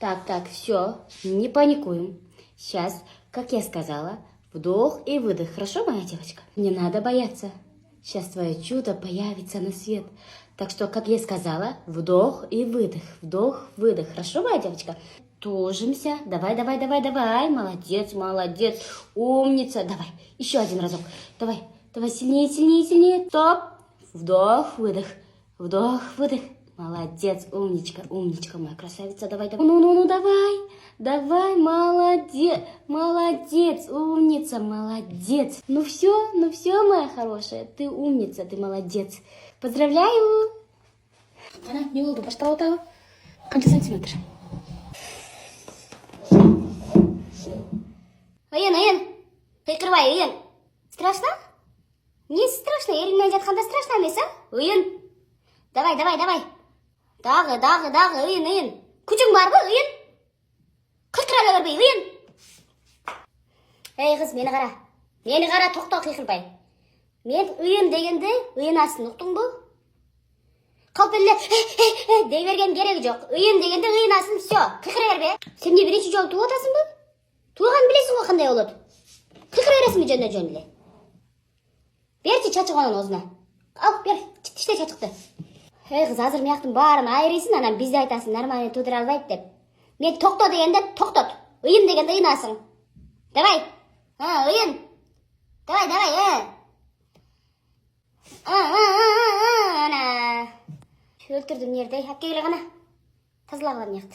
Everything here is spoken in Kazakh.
Так, все, не паникуем. Сейчас, как я сказала, вдох и выдох. Хорошо, моя девочка? Не надо бояться. Сейчас твое чудо появится на свет. Так что, как я сказала, вдох и выдох. Вдох, выдох. Хорошо, моя девочка? Тужимся. Давай. Молодец. Умница. Давай. Еще один разок. Давай. Сильнее. Стоп. Вдох, выдох. Вдох, выдох. Молодец, умничка, моя красавица. Давай. Ну, давай, молодец, умница, молодец. Ну все, моя хорошая, ты умница, ты молодец. Поздравляю. Ана, не oldu, башталау. Қанша сантиметр? Оян, қиқырбай, оян. Страшно? Не страшно, еріңнен жатқанда страшно емес, а? Оян. Давай. Дағы, ұйын. Күшің бар ба, ұйын? Қиқыра бербей, ұйын. Ей қыз, мені қара, тоқта қиқырбай. Мен ұйын дегенде ұйынасың, ұқтың бұл? Қалпелі, дей берген керегі жоқ. Ұйын дегенде ұйынасың, все, қиқыра бербе. Сен не бірінші жол туып отасың бұл? Туылған білесің ғой қандай олады. Қиқыра бересің бе жөнді? Берші чачық оның өзіне. Ал, бер, іште чачықты. Ей қыз, азыр мияқтың барын айырыйсың, анан бізде айтасың, нормально тудыра албайды деп. Мен тоқта дегенде тоқтат, ұйын дегенде ұйынасың. Давай, ұйын. Давай, ана. Өлтірдім нерде, әпкегілі ғана. Тазылағылар мияқты.